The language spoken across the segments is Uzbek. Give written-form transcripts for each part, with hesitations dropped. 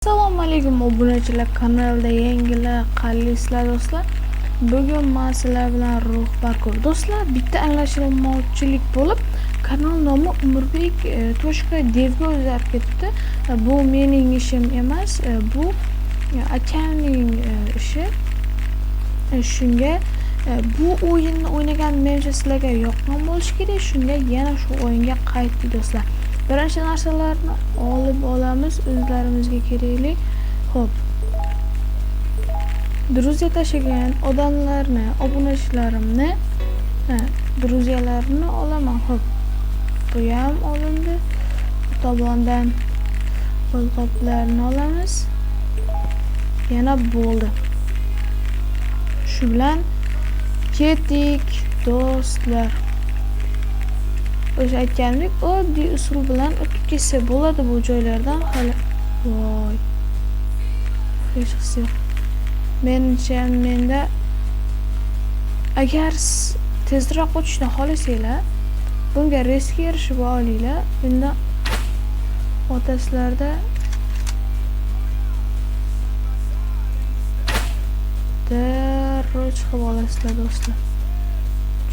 Assalomu alaykum obunachilar, kanalda yangilar qalisizlar do'stlar. Bugun men sizlar bilan ruhbar ko'p do'stlar. Bitta anglashilmovchilik bo'lib, kanal nomi Umurbek devga o'zgarib ketdi. Bu mening ishim emas, bu akamning ishi. Shunga bu o'yinni o'ynagan menimcha sizlarga yoqqan bo'lishi kerak. Shunga yana shu o'yinga qaytdik do'stlar. Birinchi narsalarni olib olamiz, o'zlarimizga kerakli. Xo'p. Druziya tashlagan odamlarni, obunachilarimni, druziyalarni olaman. Xo'p. Bu ham olindi. Tomondan qo'lqoplarni olamiz. Yana bo'ldi. Shu bilan ketdik do'stlar. O'sha aytganimdek, oddiy usul bilan o'tib ketsa bo'ladi bu joylardan. Hali voy. Hech qisi yo'q. Menda agar tezroq o'tishni xohlasanglar, bunga riskga erishib olinglar. Bunda otasizlarda darrov chiqib olasizlar do'stlar.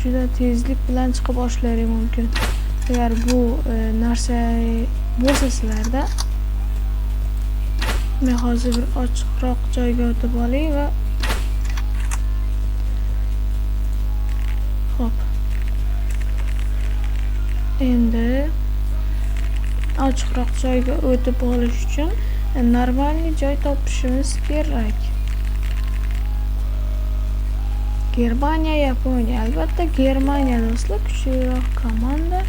Juda tezlik bilan chiqib olishlaring mumkin. Agar bu narsa bo'lsa sizlarda, men hozir bir ochiqroq joyga o'tib olay va hop. Endi ochiqroq joyga o'tib olish uchun normalniy joy topishimiz kerak. Germaniya, Yaponiya. Albatta Germaniya do'stlar, kuchliroq komanda.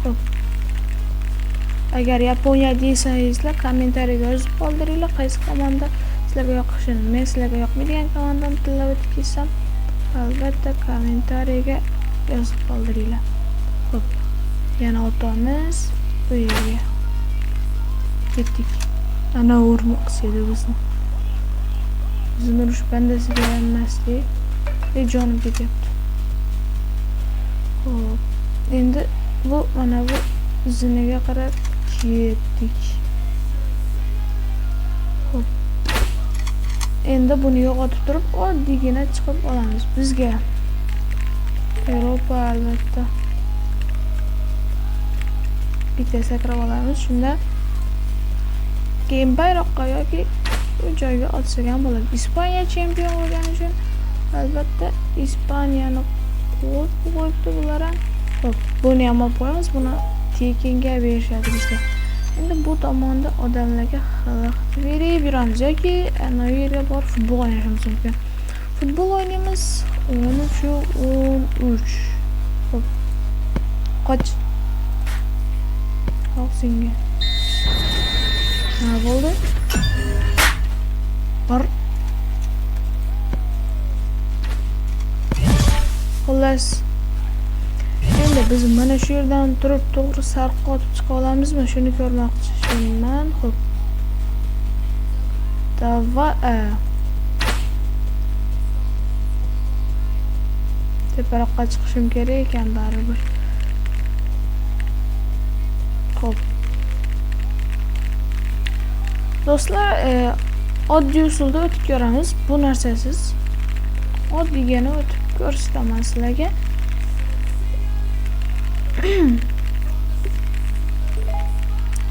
Xo'p. Agar Yaponiya deysangizlar, kommentariyga yozib qoldiringlar, qaysi komanda sizlarga yoqishini. Men sizlarga yoqmaydigan komandani tanlab o'tib ketsam, albatta kommentariyga yozib qoldiringlar. Xo'p. Yana o'tamiz bu yerga. Ketdik. Ana urmoqchi edi bizni. Bizni urush bandasiga emasdik. Jonim ketyapti. Xo'p. Endi bu mana bu zinaga qarab ketdik. Xo'p. Endi buni yo'qotib turib, oddiygina chiqib olamiz. Bizga Yevropa albatta. Bitta sakrab olamiz. Shunda keyin bayroqqa yoki bu joyga otsak ham bo'ladi. Ispaniya chempion bo'lgani uchun albatta Ispaniyani qo'yibdi bular ham. Xo'p, buni ham olib qo'yamiz. Buni tekinga berishadi bizga. Endi bu tomonda odamlarga xalaqit berib yuramiz yoki ana yerga borib futbol o'ynashimiz mumkin. Futbol o'ynaymiz 13. Xo'p. Qoch. Og'zingga. Nima bo'ldi? Bor. Xullas, endi biz mana shu yerdan turib to'g'ri sarqqa otib chiqa olamizmi? Shuni ko'rmoqchiman. Xo'p. Davay. Teparoqqa chiqishim kerak ekan baribir. Xo'p. Do'stlar, oddiy usulda o'tib ko'ramiz. Bu narsasiz. Oddiygina o'tib ko'rsataman sizlarga.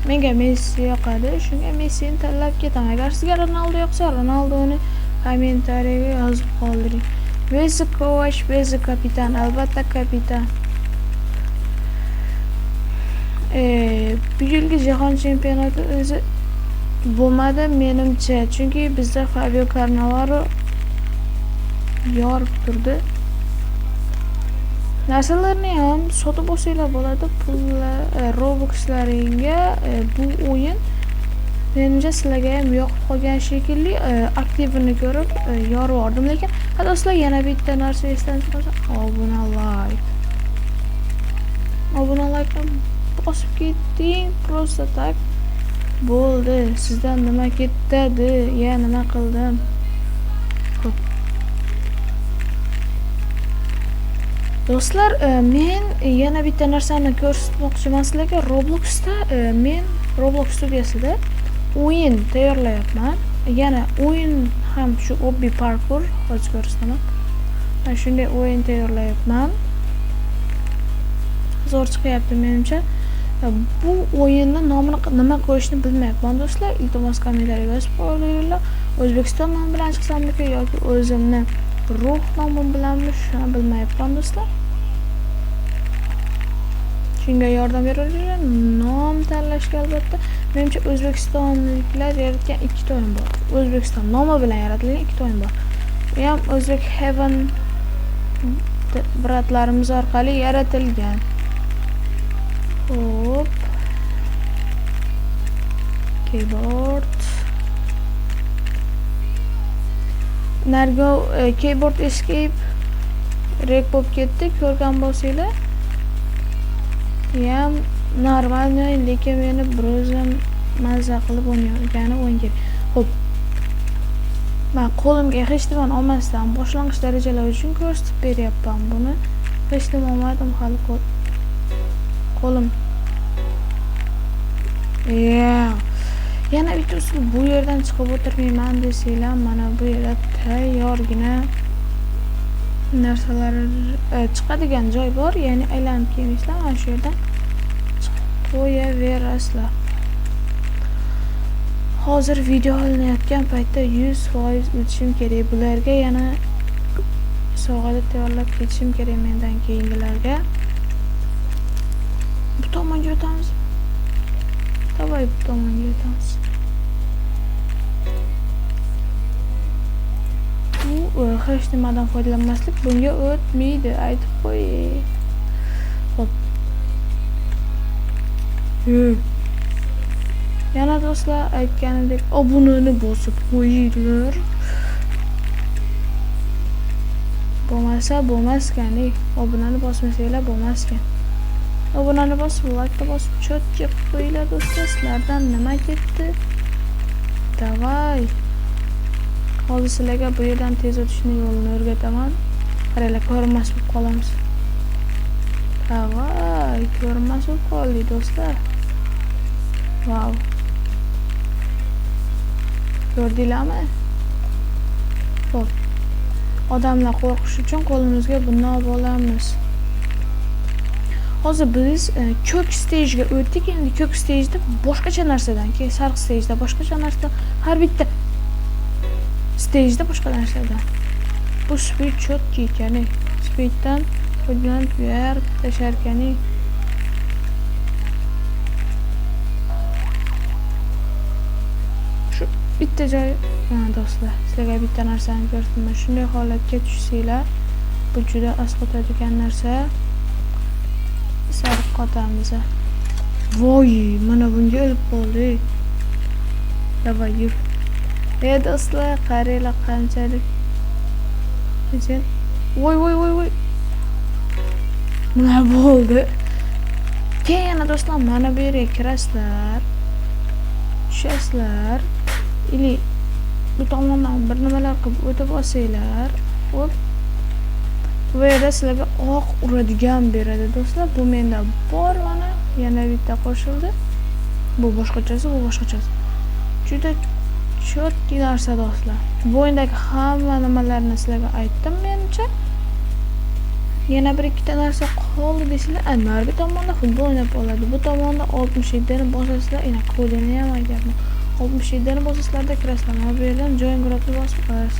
Menga Messi yoqadi, shunga Messini tanlab ketaman. Agar sizga Ronaldo yoqsa, Ronaldoni kommentariyaga yozib qoldiring. Messi Kovac, Messi kapitan, albatta kapitan. Bu yilgi jahon chempionati o'zi bo'lmadi menimcha, chunki bizda Fabio Cannavaro yorib turdi. Narsalarni ham sotib olsanglar bo'ladi. Pullar, Robuxlaringga bu o'yin menimcha sizlarga ham yoqib qolgan shekilli, aktivini ko'rib yorib oldim. Lekin do'stlar, yana bitta narsa esdan chiqarsa, obuna like. Obuna like bosib ketding, просто tak bo'ldi. Sizdan nima ketadi? Ya nima qildim? Xo'p. Do'stlar, men yana bitta narsani ko'rsatmoqchiman sizlarga. Robloxda men Roblox studiyasida o'yin tayyorlayapman. Yana o'yin ham shu Obby Parkour hozir ko'rsataman. Mana shunday o'yin tayyorlayapman. Zo'r chiqyapti menimcha. Bu o'yinning nomini nima qo'yishni bilmayapman do'stlar. Iltimos kommentariyga yozib qo'yinglar. O'zbekiston nomi bilan chiqsammi yoki o'zimni ruh nomi bilanmi shuni bilmayapman do'stlar. Shunga yordam beringlar. Nom tanlashga albatta. Menimcha o'zbekistonliklar yaratgan ikkita o'yin bor. O'zbekiston nomi bilan yaratilgan ikkita o'yin bor. Bu ham O'zbek Heaven bratlarimiz orqali yaratilgan. Hop. Keyboard. Nargo keyboard escape rek bo'lib ketdi, ko'rgan bo'lsanglar. Ham normal, lekin meni birozam mazza qilib o'ynayotgani o'yin kerak. Xo'p. Men qo'limga hech nima olmasdan boshlang'ich darajalar uchun ko'rsatib beryapman buni. Hech nima olmadim hali qo'lim. Yana bitta usul bu yerdan chiqib o'tirmayman desanglar, mana bu yerda tayyorgina narsalar chiqadigan joy bor, ya'ni aylanib kelmaysizlar, mana shu yerdan chiqib qo'yaverasizlar. Hozir video olinayotgan paytda 100% o'tishim kerak. Bularga yana sovg'ada tayyorlab ketishim kerak mendan keyingilarga. Bu tomonga o'tamiz. Davay bu tomonga o'tamiz. Bu hech nimadan foydalanmaslik bunga o'tmaydi, aytib qo'ying. Xo'p. Yana do'stlar aytganimdek obunani bosib qo'yinglar. Bo'lmasa bo'lmaskan, obunani bosmasanglar bo'lmaskan. Obunani bosib, like bosib, chotga qo'yinglar do'stlar. Sizlardan nima ketdi? Davay. Hozir sizlarga bu yerdan tez o'tishni yo'lini o'rgataman. Qaranglar, ko'rinmas bo'lib qolamiz. Davay, ko'rinmas bo'lib qoldik do'stlar. Wow. Ko'rdinglarmi? Xo'p. Odamlar qo'rqish uchun qo'limizga buni olib olamiz. Hozir biz ko'k stejga o'tdik. Endi ko'k stejda boshqacha narsadan, keyin sariq stejda boshqacha narsadan, har bitta stejda boshqa narsadan. Bu speed chotki ekani. Speeddan foydalanib yer tashar ekani. Shu bitta joy, do'stlar, sizlarga bitta narsani ko'rsataman. Shunday holatga tushsanglar, bu juda asqotadigan narsa. Sariq qotamiz. Voy, mana bunga olib qoldik. Davay yur. Do'stlar, qaranglar qanchalik. Voy. Nima bo'ldi? Keyin do'stlar, mana bu yerga kirasizlar. Tushasizlar. Ili bu tomondan bir nimalar qilib o'tib olsanglar, hop. Bu yerda sizlarga oq uradigan beradi do'stlar. Bu menda bor, mana yana bitta qo'shildi. Bu boshqachasi, bu boshqachasi. Juda chotki narsa do'stlar. Bu o'yindagi hamma nimalarni sizlarga aytdim menimcha. Yana bir ikkita narsa qoldi desizlar, narigi tomonda futbol o'ynab oladi. Bu tomonda 67 ni bosasizlar, ina kodini ham aytyapman. 67 ni bosasizlarda kirasizlar. Mana bu yerdan join gradni bosib qo'yasiz.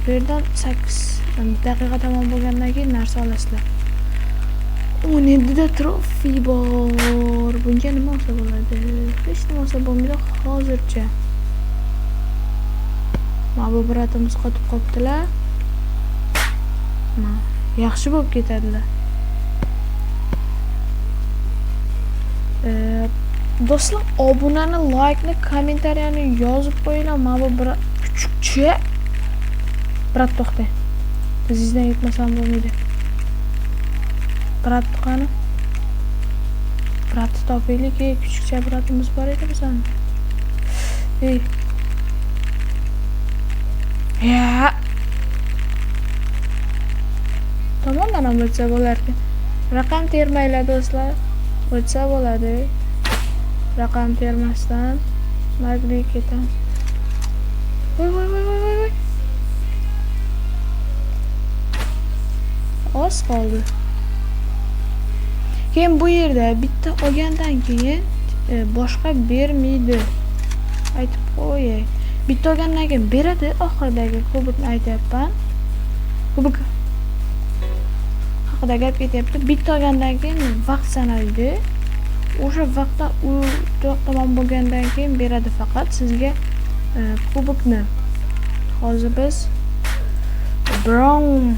Bu yerdan 8 daqiqa tamom bo'lgandan keyin narsa olasizlar. 17 da trofi bor. Bunga nima olsa bo'ladi? Hech nima olsa bo'lmaydi hozircha. Mana bu biratimiz qotib qoptilar. Yaxshi bo'lib ketadilar. Do'stlar, obunani, like-ni, kommentariyani yozib qo'yinglar. Mana bu bir kuchukcha. Brat to'xtang. Bizdan yutmasam bo'lmaydi. Brat qani? Bratni topaylik, kuchukcha bratimiz bor edi bizdan. Ya. Tomondan ham o'tsa bo'lardi. Raqam termaylar do'stlar. O'tsa bo'ladi. Raqam termasdan Magriga ketamiz. Voy. Oz qoldi. Keyin bu yerda bitta olgandan keyin boshqa bermaydi. Aytib qo'yay. Bitta olgandan keyin beradi, oxiridagi kubokni aytyapman. Kubok haqida gap ketyapti. Bitta olgandan keyin vaqt sanaydi. O'sha vaqtda u tamom bo'lgandan keyin beradi faqat sizga kubokni. Hozir biz brown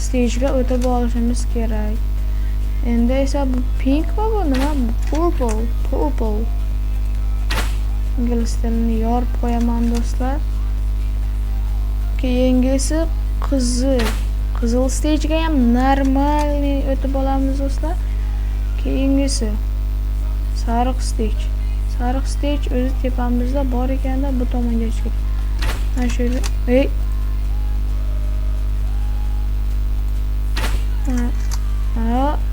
stage'ga o'tib olishimiz kerak. Endi esa bu pink va bu nima? Purple. Ingliz tilini yorib qo'yaman do'stlar. Keyingisi qizil stage'ga ham normalniy o'tib olamiz do'stlar. Keyingisi sariq stage o'zi tepamizda bor ekanda bu tomonga chiqib. Mana shu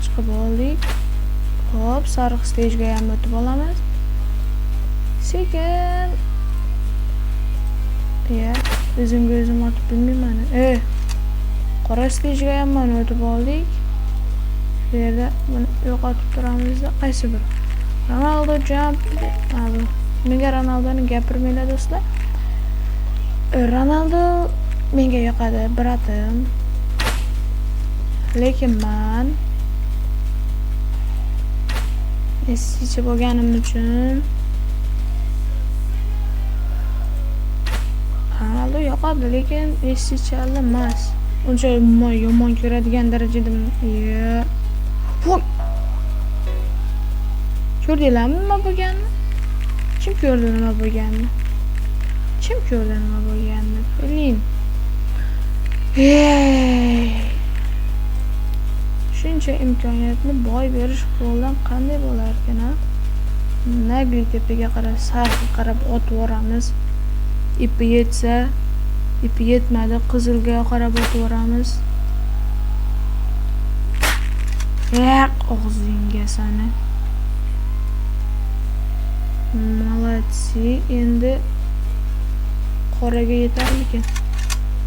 chiqib oldik. Hop, sariq stage'ga ham o'tib olamiz. Sekin. O'zim otib bilmayman. Qora stage'ga ham mana o'tib oldik. Bu yerda buni yo'qotib turamizda. Qaysi bir? Ronaldo jump. Menga Ronaldoni gapirmanglar do'stlar. Ronaldo menga yoqadi, bratim. Lekin men Messichi bo'lganim uchun Ronaldo yoqadi, lekin Messichi emas. Uncha yomon ko'radigan darajada. Voy. Ko'rdinglarmi nima bo'lganini? Kim ko'rdi nima bo'lganini? Biling. Shuncha imkoniyatni boy berish qo'ldan qanday bo'lar ekan, ha? Nagli tepaga qarab, sarga qarab otib yoramiz. Ipi yetmadi, qizilga qarab otib yoramiz. Og'zingga sani. Молодцы. Endi qoraga yetarmikin?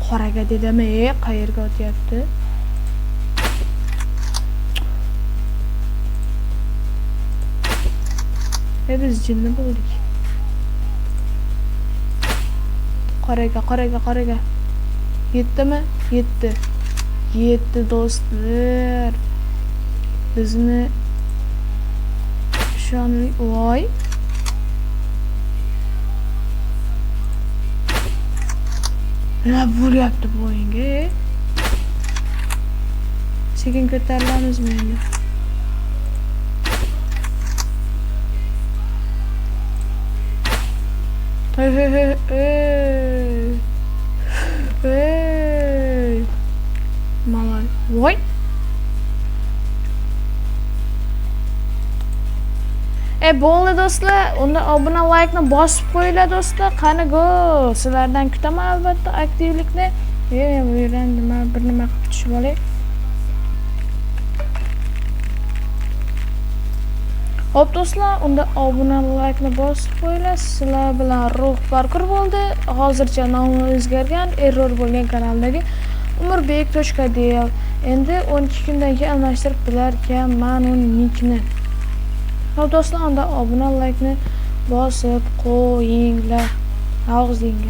Qoraga dedimi? Qayerga o'tyapti? Biz jinni bo'ldik. Qoraga. Yetdimi? Yetdi do'stlar. Bizni ishonli voy. Nima bo'lyapti bu o'yinga? Sekin ko'tarilamizmi endi? Hey. Malay. Voy. Bo'ldi do'stlar. Unda obuna like-ni bosib qo'yinglar do'stlar. Qani go. Sizlardan kutaman albatta aktivlikni. Bu yerdan nima bir nima qilib tushib olay. Hop do'stlar, unda obuna like-ni bosib qo'yinglar. Sizlar bilan ruh parkur bo'ldi. Hozircha nomi o'zgargan, error bo'lgan kanaldagi umirbek.dev. Endi 12 kundan keyin almashtirib bilarkan men uning nickni. Hop do'stlar, unda obuna like-ni bosib qo'yinglar. Og'zingga.